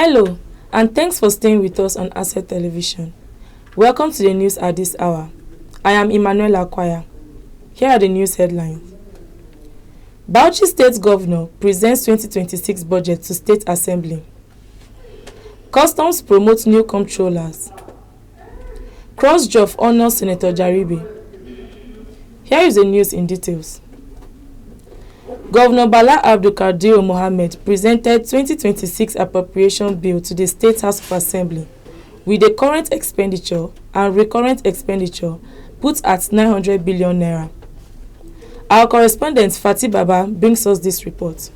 Hello, and thanks for staying with us on Asset Television. Welcome to the news at this hour. I am Emmanuel Akwaya. Here are the news headlines. Bauchi State Governor presents 2026 budget to State Assembly. Customs promotes new comptrollers. Cross-Joff honors Senator Jaribe. Here is the news in details. Governor Bala Abdulkadir Muh'd presented 2026 appropriation bill to the State House of Assembly, with the current expenditure and recurrent expenditure put at 900 billion naira. Our correspondent Fatih Baba brings us this report.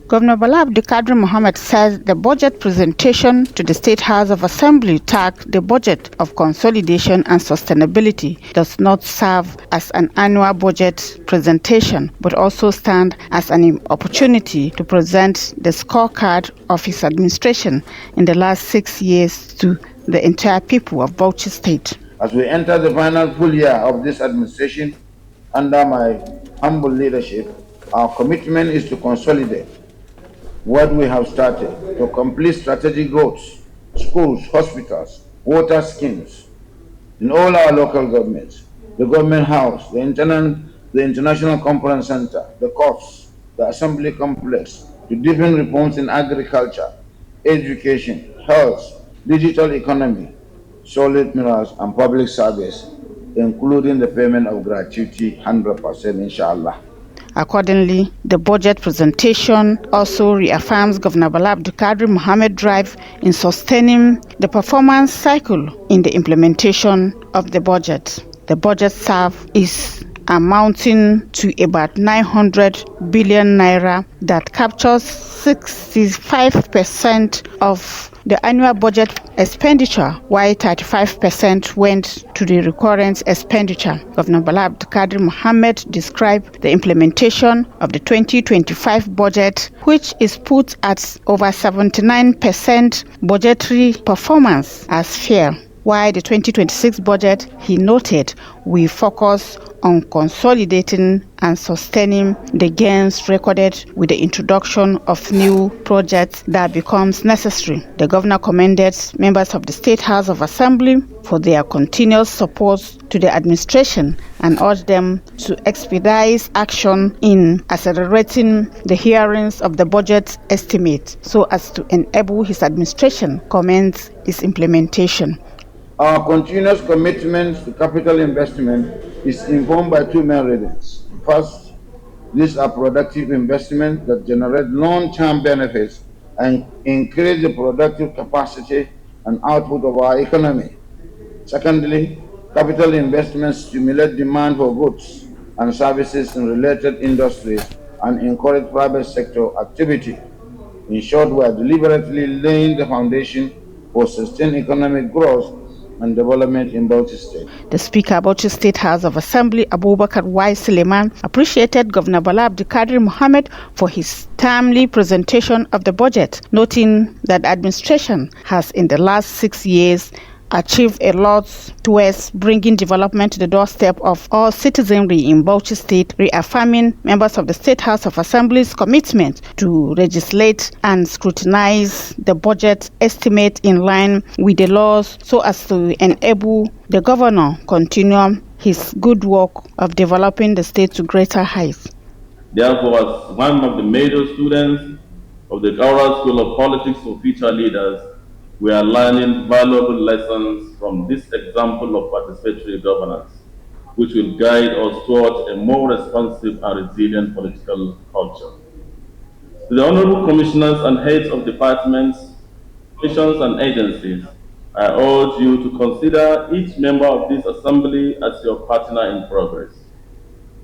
Governor Bala Abdulkadir Muh'd says the budget presentation to the State House of Assembly tagged the budget of consolidation and sustainability does not serve as an annual budget presentation, but also stand as an opportunity to present the scorecard of his administration in the last 6 years to the entire people of Bauchi State. As we enter the final full year of this administration, under my humble leadership, our commitment is to consolidate what we have started, to complete strategic roads, schools, hospitals, water schemes in all our local governments, the government house, the international conference center, the courts, the assembly complex, to deepen reforms in agriculture, education, health, digital economy, solid minerals, and public service, including the payment of gratuity 100%, inshallah. Accordingly, the budget presentation also reaffirms Governor Bala Abdulkadir Muh'd's drive in sustaining the performance cycle in the implementation of the budget. The budget serve is amounting to about 900 billion naira that captures 65% of the annual budget expenditure, while 35% went to the recurrent expenditure. Governor Bala Abdulkadir Muh'd described the implementation of the 2025 budget, which is put at over 79% budgetary performance, as fair. While the 2026 budget, he noted, will focus on consolidating and sustaining the gains recorded with the introduction of new projects that becomes necessary. The governor commended members of the State House of Assembly for their continuous support to the administration and urged them to expedite action in accelerating the hearings of the budget estimate so as to enable his administration commence its implementation. Our continuous commitment to capital investment is informed by two main reasons. First, these are productive investments that generate long-term benefits and increase the productive capacity and output of our economy. Secondly, capital investments stimulate demand for goods and services in related industries and encourage private sector activity. In short, we are deliberately laying the foundation for sustained economic growth and development in Bauchi State. The Speaker of Bauchi State House of Assembly, Abubakar Y. Suleiman, appreciated Governor Bala Abdulkadir Muh'd for his timely presentation of the budget, noting that administration has in the last 6 years achieved a lot towards bringing development to the doorstep of all citizenry in Bauchi State, reaffirming members of the State House of Assembly's commitment to legislate and scrutinize the budget estimate in line with the laws so as to enable the governor continue his good work of developing the state to greater heights. Therefore, as one of the major students of the Gaura School of Politics for Future Leaders, we are learning valuable lessons from this example of participatory governance, which will guide us towards a more responsive and resilient political culture. To the Honorable Commissioners and Heads of Departments, Commissions and Agencies, I urge you to consider each member of this Assembly as your partner in progress.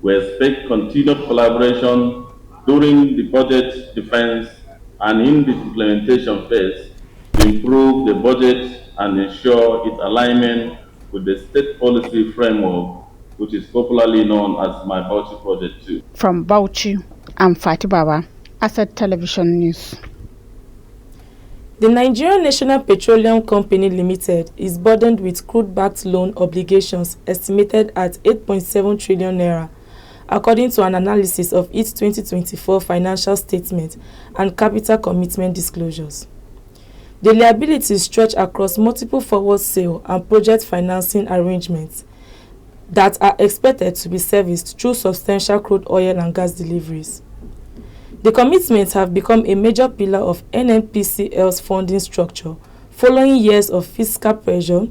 We expect continued collaboration during the budget defense and in the implementation phase to improve the budget and ensure its alignment with the state policy framework, which is popularly known as My Bauchi Project 2. From Bauchi, I'm Fatih Baba, Asset Television News. The Nigerian National Petroleum Company Limited is burdened with crude-backed loan obligations estimated at 8.7 trillion naira according to an analysis of its 2024 financial statement and capital commitment disclosures. The liabilities stretch across multiple forward sale and project financing arrangements that are expected to be serviced through substantial crude oil and gas deliveries. The commitments have become a major pillar of NNPCL's funding structure following years of fiscal pressure,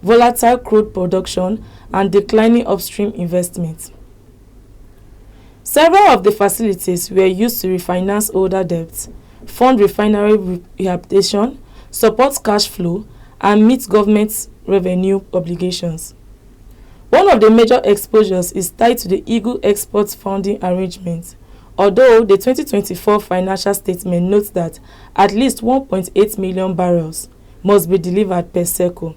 volatile crude production, and declining upstream investment. Several of the facilities were used to refinance older debts, fund refinery rehabilitation, support cash flow, and meet government revenue obligations. One of the major exposures is tied to the Eagle Export Funding Arrangement, although the 2024 financial statement notes that at least 1.8 million barrels must be delivered per cycle.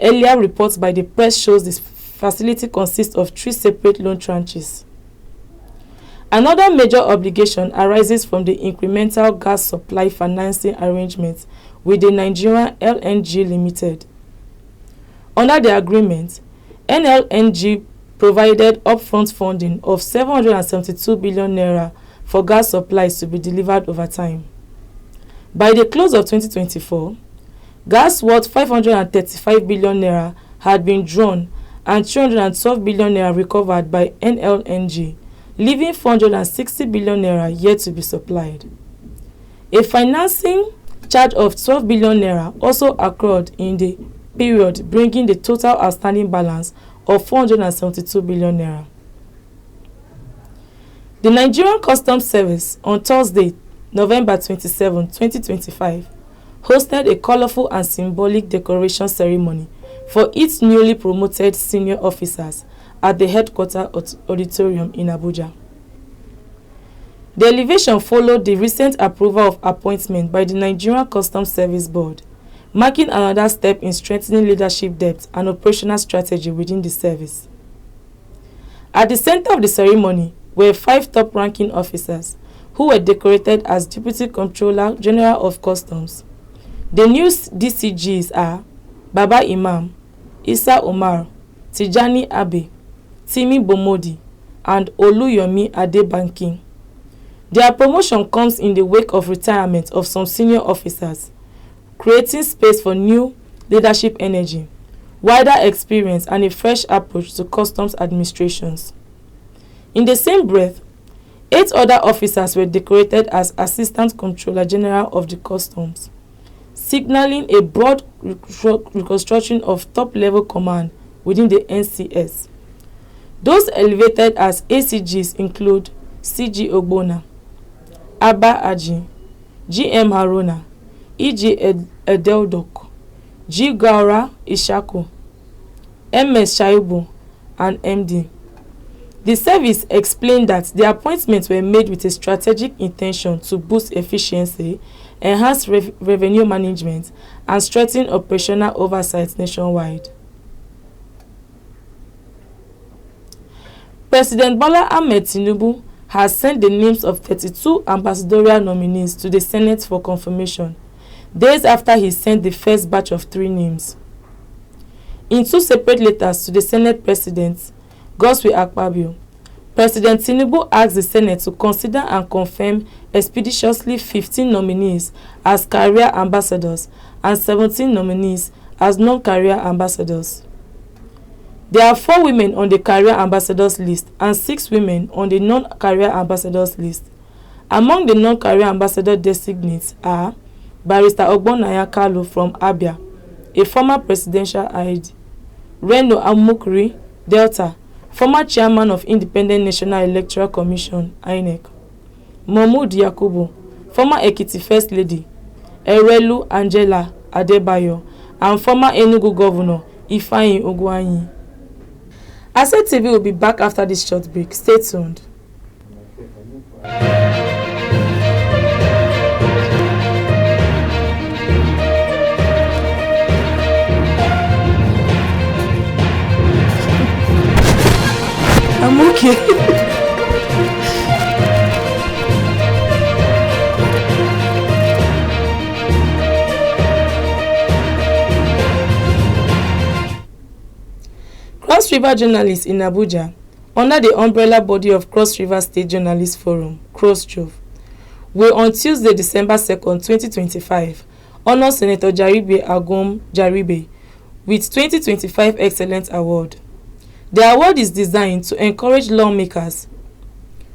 Earlier reports by the press shows this facility consists of 3 separate loan tranches. Another major obligation arises from the incremental gas supply financing arrangement with the Nigerian LNG Limited. Under the agreement, NLNG provided upfront funding of 772 billion naira for gas supplies to be delivered over time. By the close of 2024, gas worth 535 billion naira had been drawn and 312 billion naira recovered by NLNG, leaving 460 billion naira yet to be supplied. A financing charge of 12 billion naira also occurred in the period, bringing the total outstanding balance of 472 billion naira. The Nigerian Customs Service on Thursday, November 27, 2025, hosted a colorful and symbolic decoration ceremony for its newly promoted senior officers at the headquarters auditorium in Abuja. The elevation followed the recent approval of appointment by the Nigerian Customs Service Board, marking another step in strengthening leadership depth and operational strategy within the service. At the center of the ceremony were 5 top-ranking officers who were decorated as Deputy Comptroller General of Customs. The new DCGs are Baba Imam, Isa Omar, Tijani Abe, Timi Bomodi, and Oluyomi Adebankin. Their promotion comes in the wake of retirement of some senior officers, creating space for new leadership energy, wider experience, and a fresh approach to customs administrations. In the same breath, 8 other officers were decorated as Assistant Comptroller General of the Customs, signaling a broad reconstruction of top-level command within the NCS. Those elevated as ACGs include CG Ogbona, Abba Aji, GM Haruna, E.G. Edeldok, G. Gaura Ishaku, MS Shaibu, and MD. The service explained that the appointments were made with a strategic intention to boost efficiency, enhance revenue management, and strengthen operational oversight nationwide. President Bala Tinubu has sent the names of 32 ambassadorial nominees to the Senate for confirmation, days after he sent the first batch of 3 names. In 2 separate letters to the Senate President, Godswill Akpabio, President Tinubu asked the Senate to consider and confirm expeditiously 15 nominees as career ambassadors and 17 nominees as non-career ambassadors. There are 4 women on the career ambassadors list and 6 women on the non-career ambassadors list. Among the non-career ambassador designates are Barrister Ogbonnaya Kalu from Abia, a former presidential aide; Reno Amukri, Delta, former chairman of Independent National Electoral Commission (INEC); Mahmood Yakubu, former Ekiti First Lady; Erelu Angela Adebayo, and former Enugu Governor Ifeanyi Ugwuanyi. Asset TV will be back after this short break. Stay tuned. I'm okay. Cross River journalist in Abuja, under the umbrella body of Cross River State Journalist Forum, CrossJov, will on Tuesday, December 2nd, 2025, honor Senator Jaribe Agom Jaribe with 2025 Excellence Award. The award is designed to encourage lawmakers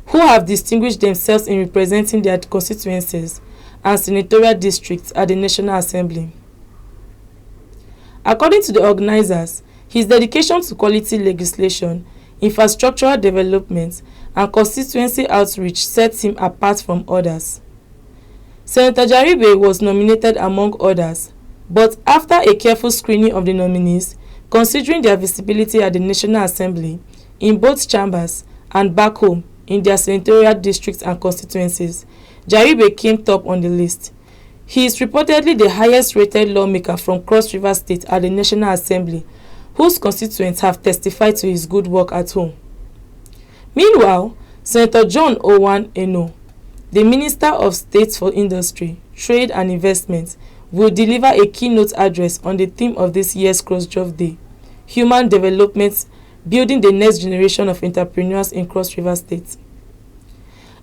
who have distinguished themselves in representing their constituencies and senatorial districts at the National Assembly. According to the organizers, his dedication to quality legislation, infrastructural development, and constituency outreach sets him apart from others. Senator Jaribe was nominated among others, but after a careful screening of the nominees, considering their visibility at the National Assembly, in both chambers and back home in their senatorial districts and constituencies, Jaribe came top on the list. He is reportedly the highest rated lawmaker from Cross River State at the National Assembly, whose constituents have testified to his good work at home. Meanwhile, Senator John Owan Eno, the Minister of State for Industry, Trade and Investment, will deliver a keynote address on the theme of this year's CrossJov Day, Human Development, Building the Next Generation of Entrepreneurs in Cross River State.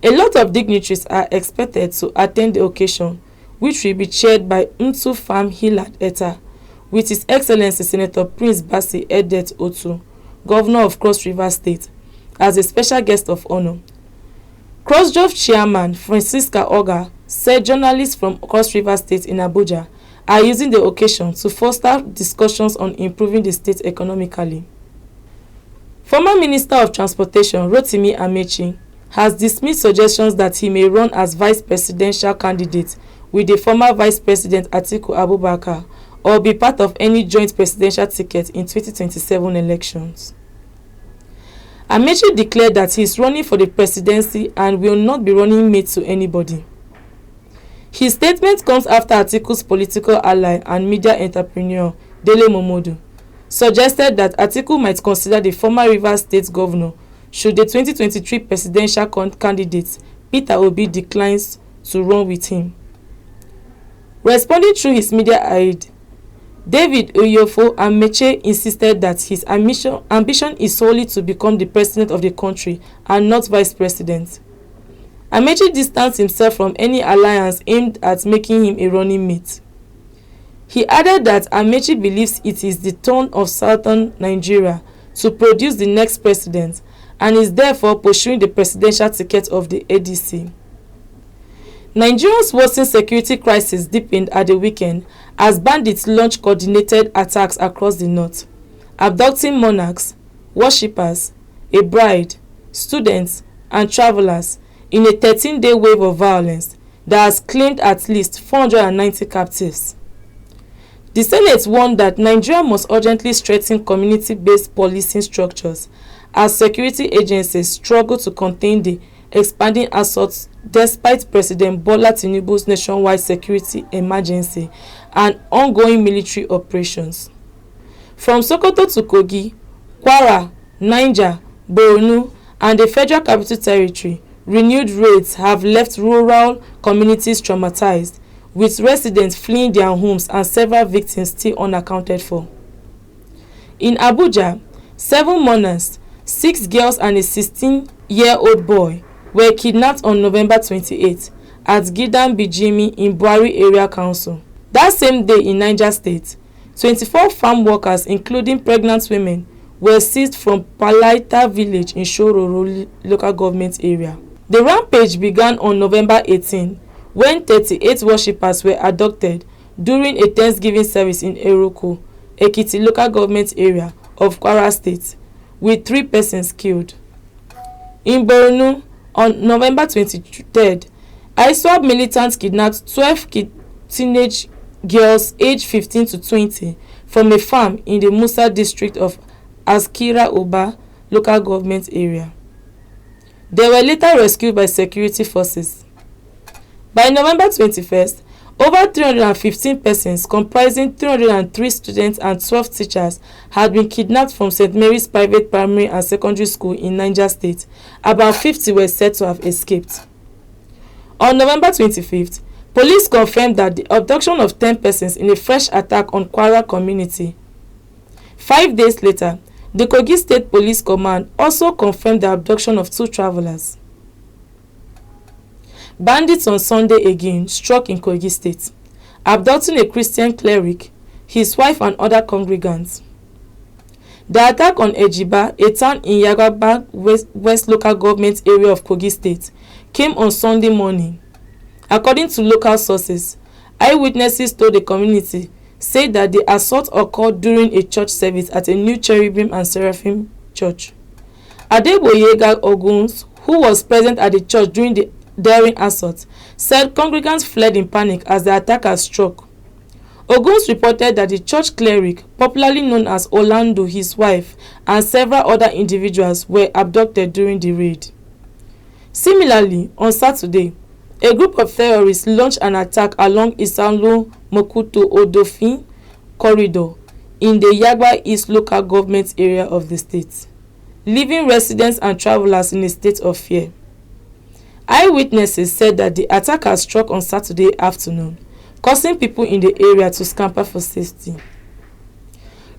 A lot of dignitaries are expected to attend the occasion, which will be chaired by Mtu Farm Hilad Eta, with His Excellency Senator Prince Basi Edet Otu, Governor of Cross River State, as a special guest of honor. CrossJov Chairman Francisca Oga said journalists from Cross River State in Abuja are using the occasion to foster discussions on improving the state economically. Former Minister of Transportation Rotimi Ameachi has dismissed suggestions that he may run as vice presidential candidate with the former Vice President Atiku Abubakar or be part of any joint presidential ticket in 2027 elections. Amechi declared that he is running for the presidency and will not be running mate to anybody. His statement comes after Atiku's political ally and media entrepreneur Dele Momodu suggested that Atiku might consider the former Rivers State governor should the 2023 presidential candidate Peter Obi declines to run with him. Responding through his media aide, David Oyofo Ameche insisted that his ambition is solely to become the president of the country and not vice president. Ameche distanced himself from any alliance aimed at making him a running mate. He added that Amechi believes it is the turn of southern Nigeria to produce the next president and is therefore pursuing the presidential ticket of the ADC. Nigeria's worsening security crisis deepened at the weekend as bandits launched coordinated attacks across the north, abducting monarchs, worshippers, a bride, students, and travelers in a 13-day wave of violence that has claimed at least 490 captives. The Senate warned that Nigeria must urgently strengthen community-based policing structures as security agencies struggle to contain the expanding assaults despite President Bola Tinubu's nationwide security emergency and ongoing military operations. From Sokoto to Kogi, Kwara, Niger, Borno, and the Federal Capital Territory, renewed raids have left rural communities traumatized, with residents fleeing their homes and several victims still unaccounted for. In Abuja, 7 mourners, 6 girls and a 16-year-old boy were kidnapped on November 28 at Gidan Bijimi in Buari Area Council. That same day in Niger State, 24 farm workers, including pregnant women, were seized from Palaita village in Shororo local government area. The rampage began on November 18 when 38 worshippers were abducted during a Thanksgiving service in Eroko, Ekiti local government area of Kwara State, with 3 persons killed. In Borno, on November 23rd, ISWAP militants kidnapped 12 teenage girls aged 15 to 20 from a farm in the Musa district of Askira Oba local government area. They were later rescued by security forces. By November 21st, over 315 persons comprising 303 students and 12 teachers had been kidnapped from St. Mary's Private Primary and Secondary School in Niger State. About 50 were said to have escaped. On November 25th, police confirmed that the abduction of 10 persons in a fresh attack on Kwara community. 5 days later, The Kogi State Police Command also confirmed the abduction of 2 travelers. Bandits on Sunday again struck in Kogi State, abducting a Christian cleric, his wife and other congregants. The attack on Ejiba, a town in Yagaba West local government area of Kogi State, came on Sunday morning. According to local sources, eyewitnesses told the community said that the assault occurred during a church service at a new Cherubim and Seraphim church. Adeboyega Oguns, who was present at the church during the daring assault, said congregants fled in panic as the attacker struck. Oguns reported that the church cleric, popularly known as Orlando, his wife, and several other individuals were abducted during the raid. Similarly, on Saturday, a group of terrorists launched an attack along Isanlo Mokuto Odofin corridor in the Yagba East local government area of the state, leaving residents and travelers in a state of fear. Eyewitnesses said that the attacker struck on Saturday afternoon, causing people in the area to scamper for safety.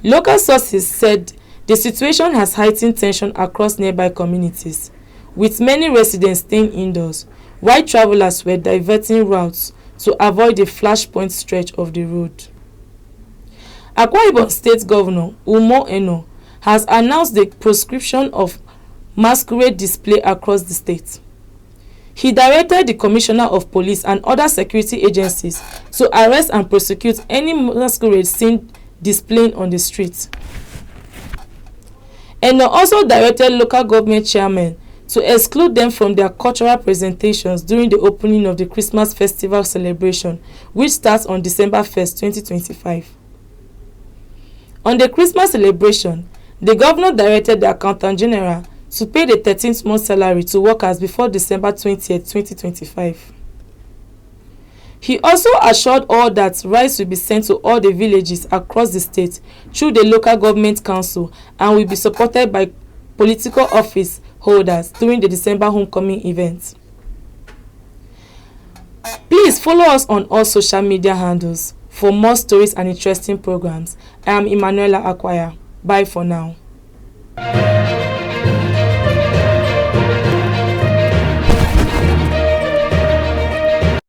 Local sources said the situation has heightened tension across nearby communities, with many residents staying indoors, while travelers were diverting routes to avoid the flashpoint stretch of the road. Akwa Ibom State Governor Umo Eno has announced the proscription of masquerade display across the state. He directed the Commissioner of Police and other security agencies to arrest and prosecute any masquerade seen displaying on the streets. Eno also directed local government chairmen to exclude them from their cultural presentations during the opening of the Christmas festival celebration, which starts on December 1st, 2025. On the Christmas celebration, the governor directed the Accountant General to pay the 13th month salary to workers before December 20th, 2025. He also assured all that rice will be sent to all the villages across the state through the local government council and will be supported by political office holders during the December homecoming event. Please follow us on all social media handles for more stories and interesting programs. I am Emanuela Akwaya. Bye for now.